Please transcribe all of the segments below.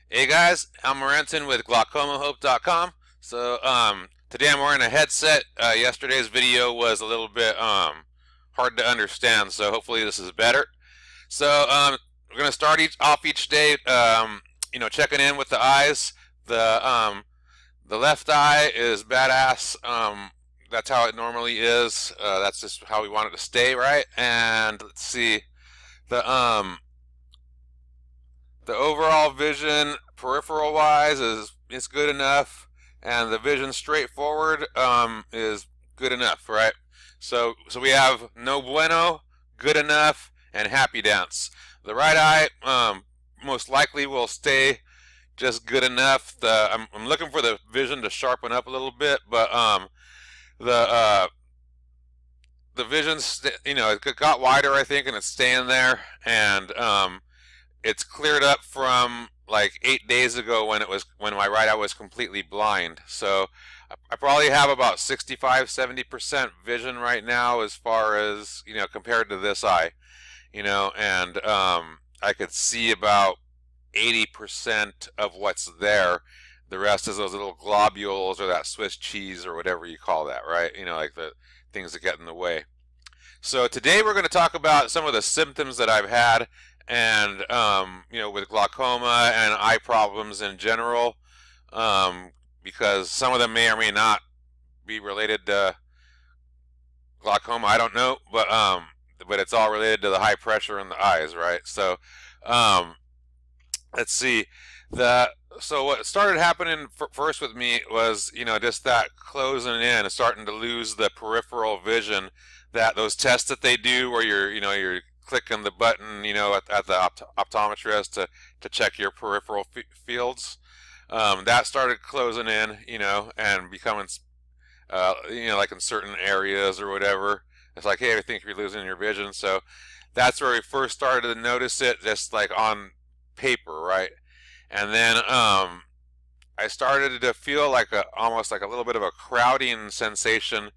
Hey guys, I'm Renton with glaucomahope.com. Today I'm wearing a headset. Yesterday's video was a little bit hard to understand, so hopefully this is better. We're gonna start each day, checking in with the eyes. The left eye is badass. That's how it normally is. That's just how we want it to stay, right? And let's see the um the overall vision peripheral wise is good enough, and the vision straightforward is good enough, right? So we have no bueno, good enough, and happy dance. The right eye most likely will stay just good enough. I'm looking for the vision to sharpen up a little bit, but the uh, the it got wider, I think, and it's staying there, and it's cleared up from like 8 days ago when my right eye was completely blind. So I probably have about 65-70% vision right now, as far as compared to this eye, and I could see about 80% of what's there. The rest is those little globules or that Swiss cheese or whatever you call that, right? Like the things that get in the way. So today we're going to talk about some of the symptoms that I've had, and with glaucoma and eye problems in general, because some of them may or may not be related to glaucoma. I don't know, but it's all related to the high pressure in the eyes, right? Um, let's see. The So what started happening first with me was just that closing in and starting to lose the peripheral vision. That those tests that they do where you're clicking the button at the optometrist to check your peripheral fields, that started closing in, and becoming like in certain areas or whatever. It's like, hey, I think you're losing your vision. So that's where we first started to notice it, just like on paper, right? And then I started to feel like almost like a little bit of a crowding sensation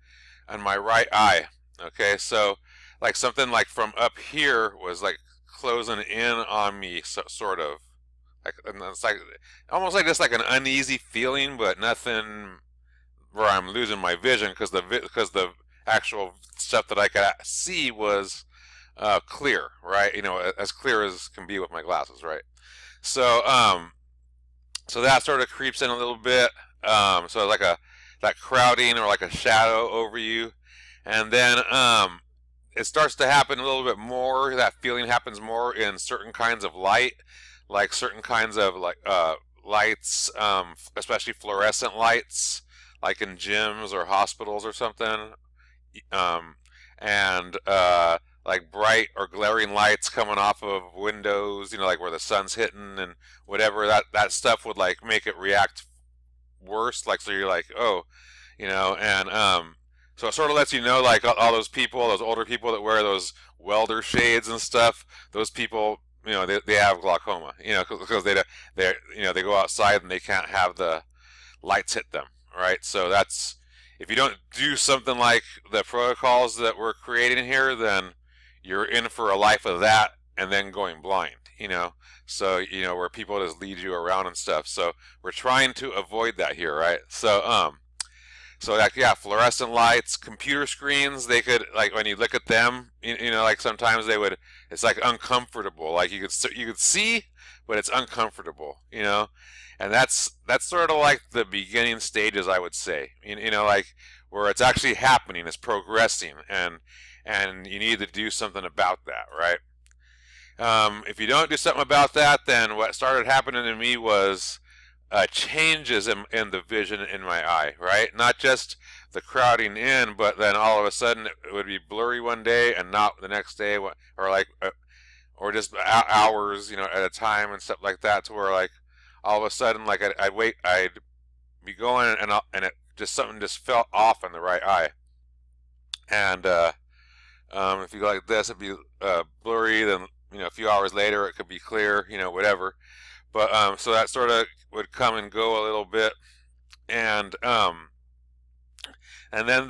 on my right eye. Okay, so like something like from up here was like closing in on me, sort of. Like, and it's like almost like just like an uneasy feeling, but nothing where I'm losing my vision, because the actual stuff that I could see was clear, right? As clear as can be with my glasses, right? So so that sort of creeps in a little bit. So like that crowding or like a shadow over you, and then it starts to happen a little bit more. That feeling happens more in certain kinds of light, like certain kinds of lights, especially fluorescent lights, like in gyms or hospitals or something, um, and like bright or glaring lights coming off of windows, like where the sun's hitting and whatever. That stuff would like make it react worse. Like, so you're like, oh, and so it sort of lets you know, like all those people, those older people that wear those welder shades and stuff. Those people, they have glaucoma, because they go outside and they can't have the lights hit them, right? So that's, if you don't do something like the protocols that we're creating here, then you're in for a life of that and then going blind, so where people just lead you around and stuff. So we're trying to avoid that here, right? So like, yeah, fluorescent lights, computer screens, they could, like, when you look at them, like sometimes it's like uncomfortable. Like you could see, but it's uncomfortable, and that's sort of like the beginning stages, I would say. Like where it's actually happening, it's progressing, and you need to do something about that, right? If you don't do something about that, then what started happening to me was changes in the vision in my eye, right? Not just the crowding in, but then all of a sudden it would be blurry one day and not the next day, or just hours, at a time and stuff like that, to where like all of a sudden, like I'd be going, and it just, something just felt off in the right eye, and if you go like this, it'd be blurry. Then a few hours later, it could be clear, whatever. But so that sort of would come and go a little bit, and then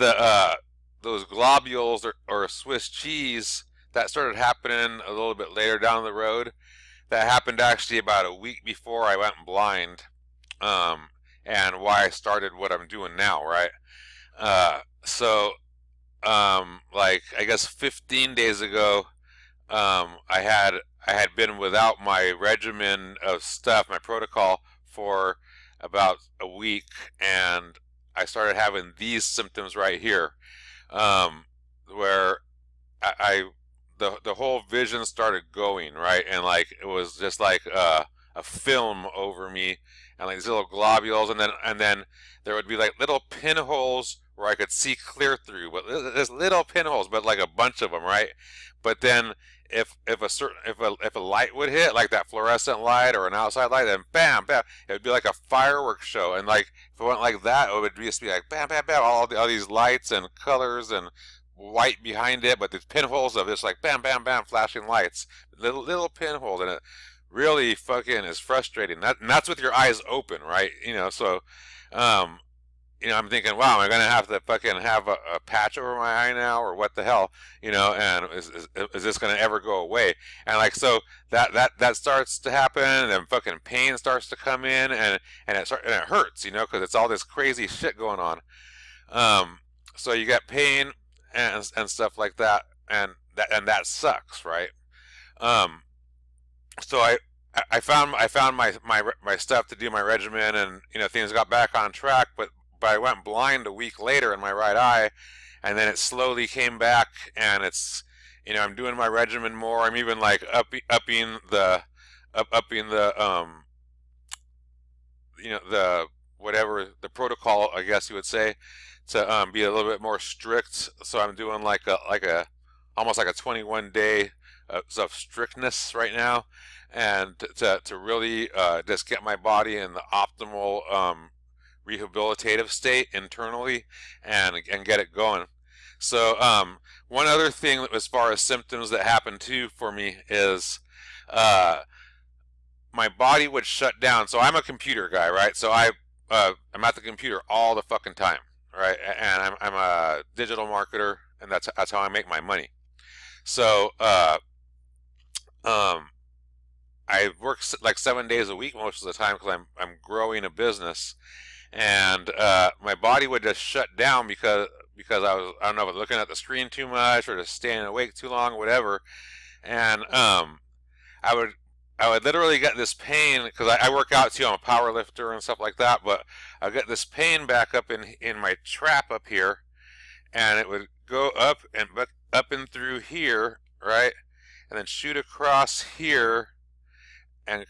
those globules or Swiss cheese, that started happening a little bit later down the road. that happened actually about a week before I went blind, and why I started what I'm doing now, right? So like I guess 15 days ago, I had been without my regimen of stuff, my protocol, for about a week, and I started having these symptoms right here, where I the whole vision started going, right, and like it was just like a film over me, and like these little globules, and then there would be like little pinholes where I could see clear through, but there's little pinholes, but like a bunch of them, right? But then if a light would hit, like that fluorescent light or an outside light, then bam, bam, it would be like a fireworks show. And like if it went like that, it would just be like bam, bam, bam, all these lights and colors and white behind it, but these pinholes of this like bam, bam, bam, flashing lights, little pinholes, and it really fucking is frustrating. And that's with your eyes open, right? So um, I'm thinking, wow, am I going to have to fucking have a patch over my eye now, or what the hell, and is this going to ever go away? And like, so that starts to happen, and then fucking pain starts to come in, and it hurts, because it's all this crazy shit going on. So you get pain and stuff like that, and that sucks, right? So I found my stuff to do my regimen, and things got back on track, but I went blind a week later in my right eye, and then it slowly came back, and it's I'm doing my regimen more. I'm even like upping the the whatever the protocol, I guess you would say, to be a little bit more strict. So I'm doing like a almost like a 21-day of strictness right now, and to really just get my body in the optimal rehabilitative state internally, and get it going. So one other thing as far as symptoms that happened too for me is my body would shut down. So I'm a computer guy, right? So I'm at the computer all the fucking time, right? And I'm a digital marketer, and that's how I make my money. So I work like 7 days a week most of the time because I'm growing a business, and my body would just shut down because I don't know, looking at the screen too much, or just staying awake too long, whatever. And I would literally get this pain because I work out too. I'm a power lifter and stuff like that, but I get this pain back up in my trap up here, and it would go up and through here, right, and then shoot across here, and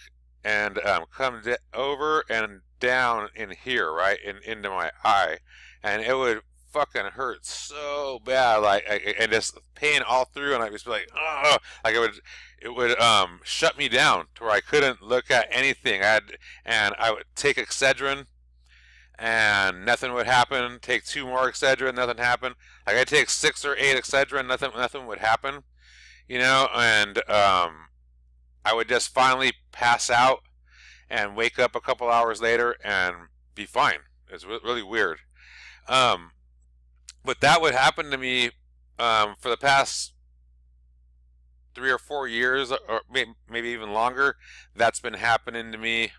come over and down in here, right, into my eye, and it would fucking hurt so bad, like, and just pain all through, and I was like, oh, like it would shut me down to where I couldn't look at anything. And I would take Excedrin, and nothing would happen. Take 2 more Excedrin, nothing happened. Like I'd take 6 or 8 Excedrin, nothing would happen, and I would just finally pass out and wake up a couple hours later and be fine. It's really weird. But that would happen to me for the past 3 or 4 years, or maybe even longer. That's been happening to me,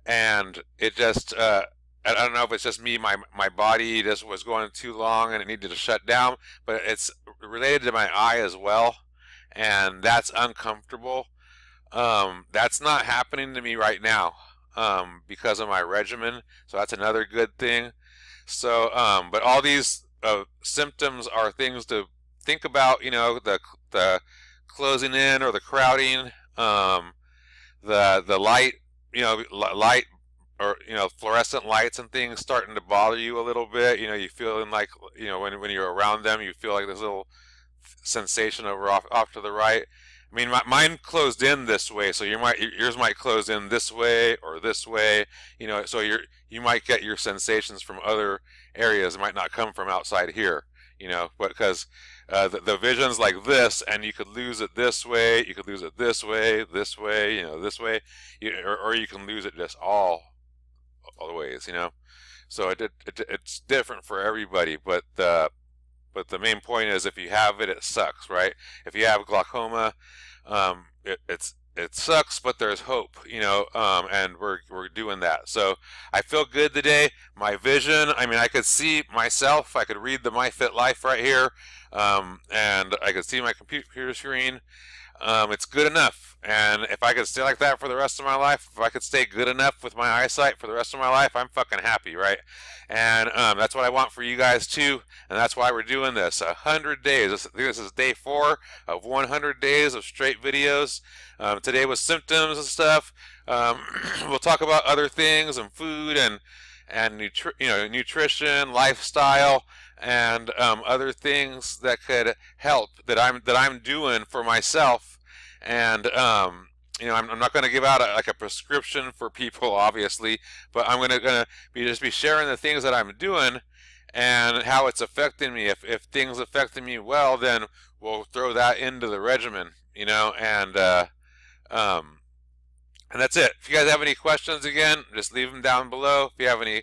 and it just I don't know if it's just me, my body just was going too long and it needed to shut down, but it's related to my eye as well, and that's uncomfortable. That's not happening to me right now because of my regimen, so that's another good thing. So but all these symptoms are things to think about, the closing in or the crowding, the light, light, or fluorescent lights and things starting to bother you a little bit. You feeling like, when you're around them, you feel like this little sensation over off to the right. I mean, mine closed in this way, so yours might close in this way or this way. So you might get your sensations from other areas. It might not come from outside here. But because the vision's like this, and you could lose it this way, you could lose it this way, this way, this way, or you can lose it just all the ways, So it's different for everybody, but the main point is, if you have it, it sucks, right? If you have glaucoma, it sucks, but there's hope, and we're doing that. So I feel good today. My vision, I mean, I could see myself. I could read the My Fit Life right here, and I could see my computer screen. It's good enough. And if I could stay like that for the rest of my life, if I could stay good enough with my eyesight for the rest of my life, I'm fucking happy, right? And that's what I want for you guys too. And that's why we're doing this. 100 days. I think this is day 4 of 100 days of straight videos. Today was symptoms and stuff. We'll talk about other things and food and nutrition, lifestyle, and other things that could help that I'm doing for myself. And I'm not going to give out a prescription for people, obviously, but I'm gonna be sharing the things that I'm doing and how it's affecting me. If things affecting me well, then we'll throw that into the regimen, and that's it. If you guys have any questions, again, just leave them down below. If you have any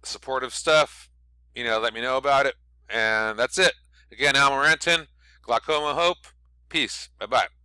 supportive stuff, let me know about it. And that's it. Again, Al Moranton, Glaucoma Hope. Peace. Bye-bye.